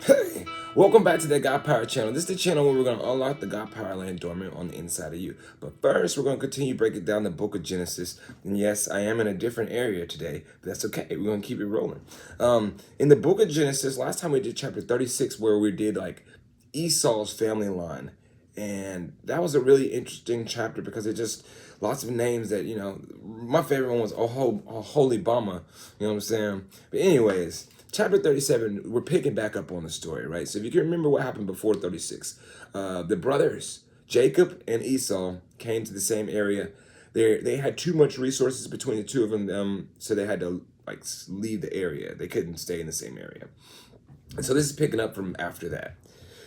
Hey, welcome back to the God Power channel. This is the channel where we're going to unlock the God Power land dormant on the inside of you. But first, we're going to continue breaking down the book of Genesis. And yes, I am in a different area today, but that's okay. We're going to keep it rolling. In the book of Genesis, last time we did chapter 36, where we did like Esau's family line. And that was a really interesting chapter because it just lots of names that, my favorite one was Holy Bama, you know what I'm saying? But anyways, chapter 37, we're picking back up on the story, right? So if you can remember what happened before 36, the brothers, Jacob and Esau, came to the same area. They had too much resources between the two of them, so they had to like leave the area. They couldn't stay in the same area. And so this is picking up from after that.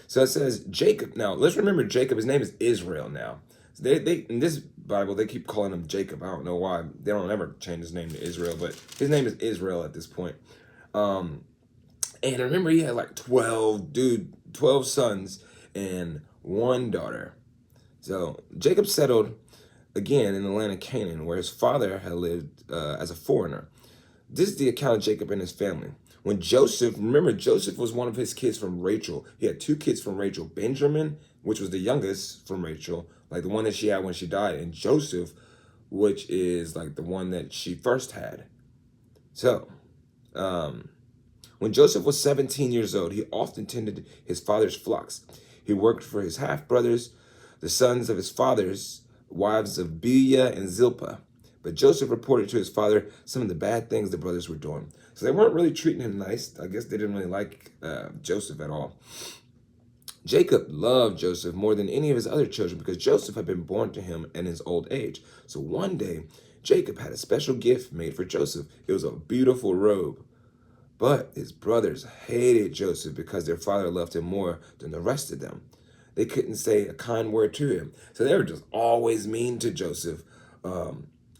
So it says Jacob. Now let's remember Jacob. His name is Israel now. So they in this Bible they keep calling him Jacob. I don't know why. They don't ever change his name to Israel, but his name is Israel at this point. And remember he had like 12 sons and one daughter. So Jacob settled again in the land of Canaan, where his father had lived as a foreigner. This is the account of Jacob and his family. When Joseph, remember Joseph was one of his kids from Rachel. He had two kids from Rachel, Benjamin, which was the youngest from Rachel, like the one that she had when she died, and Joseph, which is like the one that she first had. So, when Joseph was 17 years old, he often tended his father's flocks. He worked for his half-brothers, the sons of his father's wives of Bilhah and Zilpah. But Joseph reported to his father some of the bad things the brothers were doing. So they weren't really treating him nice. I guess they didn't really like Joseph at all. Jacob loved Joseph more than any of his other children because Joseph had been born to him in his old age. So one day, Jacob had a special gift made for Joseph. It was a beautiful robe. But his brothers hated Joseph because their father loved him more than the rest of them. They couldn't say a kind word to him. So they were just always mean to Joseph.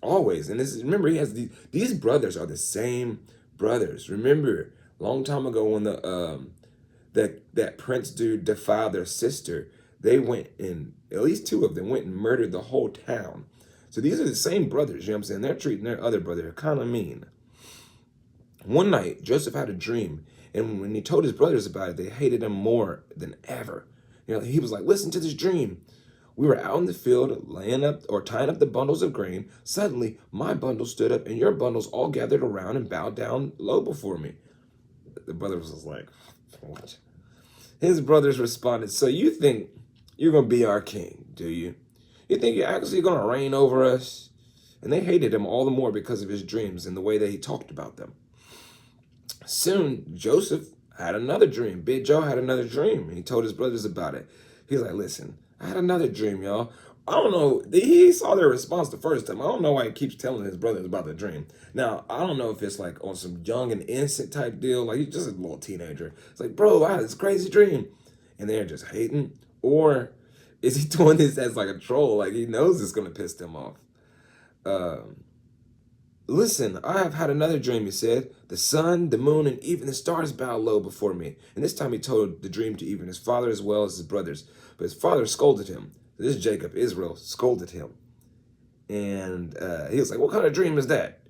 Always. And remember, he has these brothers are the same brothers. Remember, long time ago when that prince dude defiled their sister, they went and at least two of them went and murdered the whole town. So these are the same brothers, you know what I'm saying? They're treating their other brother kind of mean. One night, Joseph had a dream, and when he told his brothers about it, they hated him more than ever. He was like, listen to this dream. We were out in the field laying up or tying up the bundles of grain. Suddenly, my bundle stood up, and your bundles all gathered around and bowed down low before me. The brothers was like, what? His brothers responded, so you think you're going to be our king, do you? You think you're actually going to reign over us? And they hated him all the more because of his dreams and the way that he talked about them. Soon, Joseph had another dream. Big Joe had another dream. He told his brothers about it. He's like, listen, I had another dream, y'all. I don't know. He saw their response the first time. I don't know why he keeps telling his brothers about the dream. Now, I don't know if it's like on some young and innocent type deal. Like, he's just a little teenager. It's like, bro, I had this crazy dream. And they're just hating. Or is he doing this as like a troll? Like, he knows it's going to piss them off. Listen, I have had another dream, he said. The sun, the moon, and even the stars bow low before me. And this time he told the dream to even his father as well as his brothers. But his father scolded him. This Jacob, Israel, scolded him. And he was like, what kind of dream is that?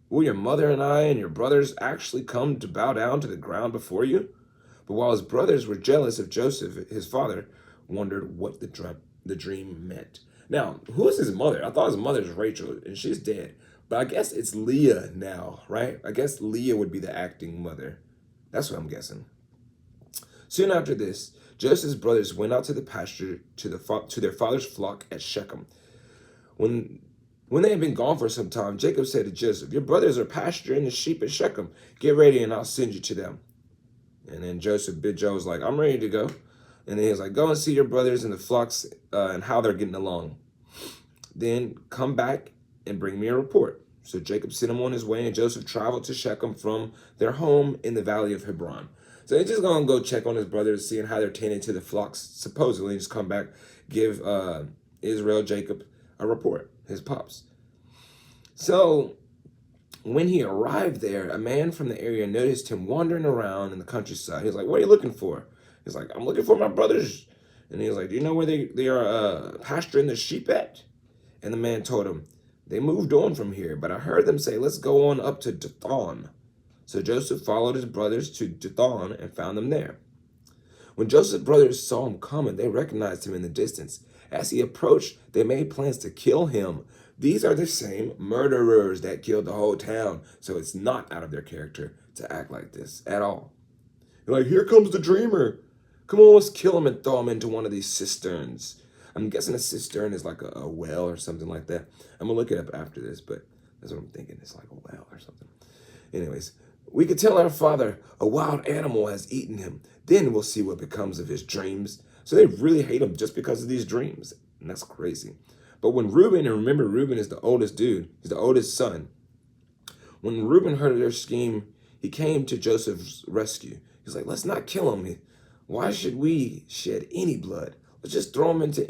Will your mother and I and your brothers actually come to bow down to the ground before you? But while his brothers were jealous of Joseph, his father wondered what the dream meant. Now, who is his mother? I thought his mother was Rachel, and she's dead. But I guess it's Leah now, right? I guess Leah would be the acting mother. That's what I'm guessing. Soon after this, Joseph's brothers went out to the pasture to their father's flock at Shechem. When they had been gone for some time, Jacob said to Joseph, your brothers are pasturing the sheep at Shechem. Get ready and I'll send you to them. And then Joseph, Big Joe, was like, I'm ready to go. And then he was like, go and see your brothers in the flocks and how they're getting along. Then come back and bring me a report. So Jacob sent him on his way, and Joseph traveled to Shechem from their home in the valley of Hebron. So he's just going to go check on his brothers, seeing how they're tending to the flocks, supposedly just come back, give Israel, Jacob, a report, his pops. So when he arrived there, a man from the area noticed him wandering around in the countryside. He was like, what are you looking for? He's like, I'm looking for my brothers. And he was like, do you know where they are pasturing the sheep at? And the man told him, they moved on from here, but I heard them say, let's go on up to Dathan. So Joseph followed his brothers to Dathan and found them there. When Joseph's brothers saw him coming, they recognized him in the distance. As he approached, they made plans to kill him. These are the same murderers that killed the whole town, so it's not out of their character to act like this at all. They're like, here comes the dreamer. Come on, let's kill him and throw him into one of these cisterns. I'm guessing a cistern is like a well or something like that. I'm gonna look it up after this, but that's what I'm thinking. It's like a well or something. Anyways, we could tell our father a wild animal has eaten him. Then we'll see what becomes of his dreams. So they really hate him just because of these dreams. And that's crazy. But when Reuben, and remember Reuben is the oldest dude, he's the oldest son. When Reuben heard of their scheme, he came to Joseph's rescue. He's like, let's not kill him. Why should we shed any blood? Let's just throw him into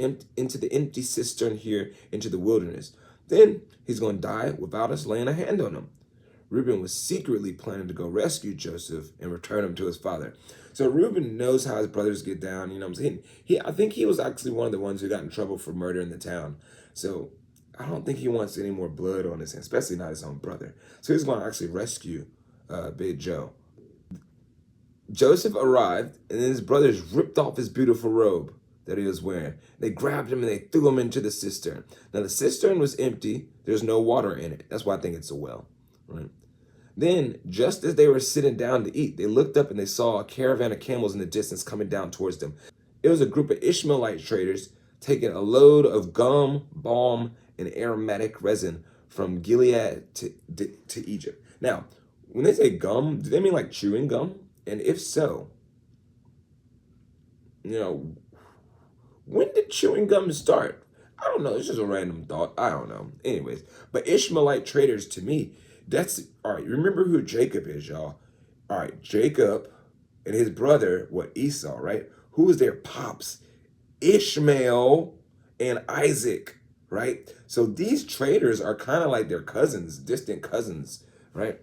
the empty cistern here into the wilderness. Then he's going to die without us laying a hand on him. Reuben was secretly planning to go rescue Joseph and return him to his father. So Reuben knows how his brothers get down. You know what I'm saying? I think he was actually one of the ones who got in trouble for murder in the town. So I don't think he wants any more blood on his hands, especially not his own brother. So he's going to actually rescue Big Joe. Joseph arrived, and then his brothers ripped off his beautiful robe that he was wearing. They grabbed him and they threw him into the cistern. Now the cistern was empty. There's no water in it. That's why I think it's a well, right? Then, just as they were sitting down to eat, they looked up and they saw a caravan of camels in the distance coming down towards them. It was a group of Ishmaelite traders taking a load of gum, balm, and aromatic resin from Gilead to Egypt. Now, when they say gum, do they mean like chewing gum? And if so, when did chewing gum start? I don't know. It's just a random thought. I don't know. Anyways, but Ishmaelite traders, to me, that's all right. Remember who Jacob is, y'all. All right, Jacob and his brother, Esau, right? Who was their pops? Ishmael and Isaac, right? So these traders are kind of like their cousins, distant cousins, right?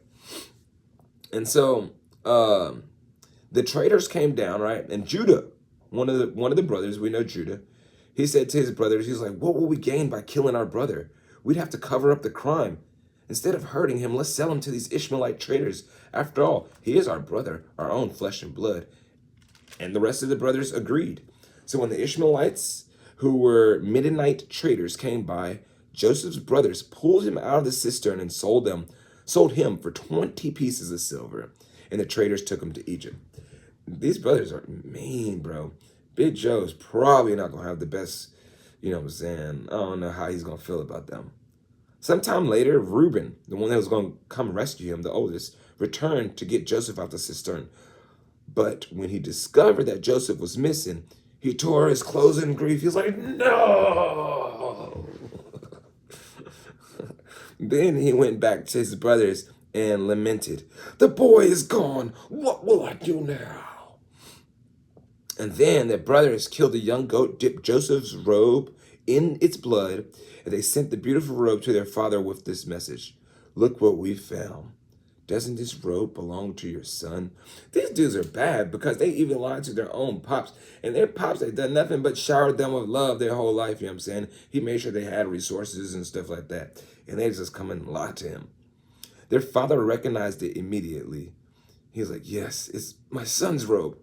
And so the traders came down, right? And Judah, one of the brothers, we know Judah, he said to his brothers, he's like, what will we gain by killing our brother? We'd have to cover up the crime. Instead of hurting him, let's sell him to these Ishmaelite traders. After all, he is our brother, our own flesh and blood. And the rest of the brothers agreed. So when the Ishmaelites, who were Midianite traders, came by, Joseph's brothers pulled him out of the cistern and sold him for 20 pieces of silver. And the traders took him to Egypt. These brothers are mean, bro. Big Joe's probably not going to have the best, you know what I'm saying? I don't know how he's going to feel about them. Sometime later, Reuben, the one that was going to come rescue him, the oldest, returned to get Joseph out the cistern. But when he discovered that Joseph was missing, he tore his clothes in grief. He was like, no! Then he went back to his brothers and lamented, the boy is gone. What will I do now? And then the brothers killed a young goat, dipped Joseph's robe in its blood, and they sent the beautiful robe to their father with this message. Look what we found. Doesn't this robe belong to your son? These dudes are bad because they even lied to their own pops. And their pops, they done nothing but showered them with love their whole life, you know what I'm saying? He made sure they had resources and stuff like that. And they just come and lie to him. Their father recognized it immediately. He's like, yes, it's my son's robe.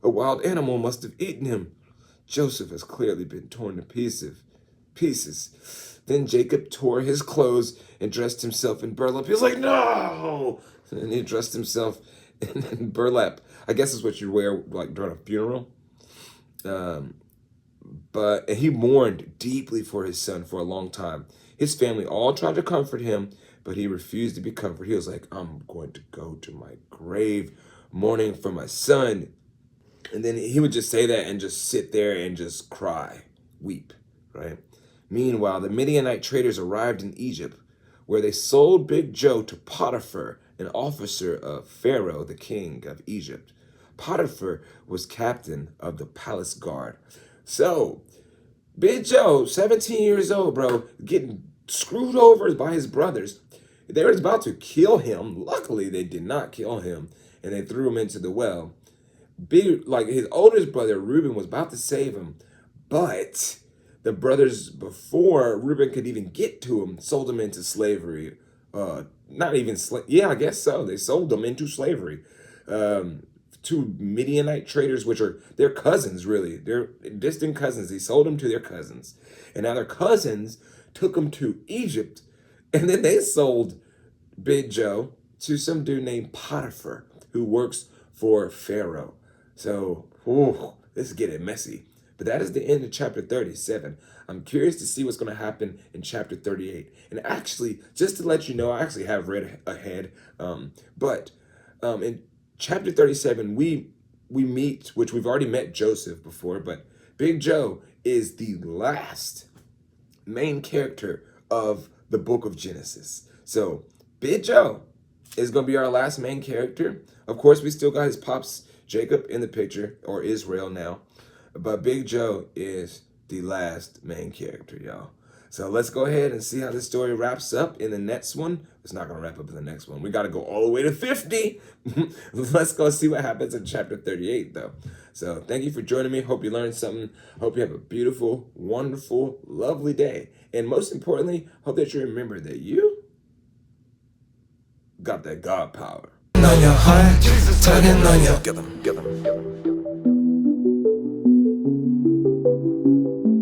A wild animal must have eaten him. Joseph has clearly been torn to pieces. Then Jacob tore his clothes and dressed himself in burlap. He was like, no! And he dressed himself in burlap. I guess is what you wear like during a funeral. But he mourned deeply for his son for a long time. His family all tried to comfort him, but he refused to be comforted. He was like, I'm going to go to my grave mourning for my son. And then he would just say that and just sit there and just cry, weep, right? Meanwhile, the Midianite traders arrived in Egypt, where they sold Big Joe to Potiphar, an officer of Pharaoh, the king of Egypt. Potiphar was captain of the palace guard. So, Big Joe, 17 years old, bro, getting screwed over by his brothers. They were about to kill him. Luckily, they did not kill him, and they threw him into the well. His oldest brother, Reuben, was about to save him, but the brothers, before Reuben could even get to him, sold him into slavery. Not even slave. Yeah, I guess so. They sold him into slavery to two Midianite traders, which are their cousins, really. They're distant cousins. He sold them to their cousins. And now their cousins took them to Egypt. And then they sold Big Joe to some dude named Potiphar, who works for Pharaoh. So, this is getting messy. But that is the end of chapter 37. I'm curious to see what's going to happen in chapter 38. And actually, just to let you know, I actually have read ahead. But in chapter 37, we meet, which we've already met Joseph before, but Big Joe is the last main character of the book of Genesis. So Big Joe is going to be our last main character. Of course, we still got his pops, Jacob, in the picture, or Israel now. But Big Joe is the last main character, y'all. So let's go ahead and see how this story wraps up in the next one. It's not going to wrap up in the next one. We got to go all the way to 50. Let's go see what happens in chapter 38, though. So thank you for joining me. Hope you learned something. Hope you have a beautiful, wonderful, lovely day. And most importantly, hope that you remember that you got that God power. On your heart, tugging on your... Get them.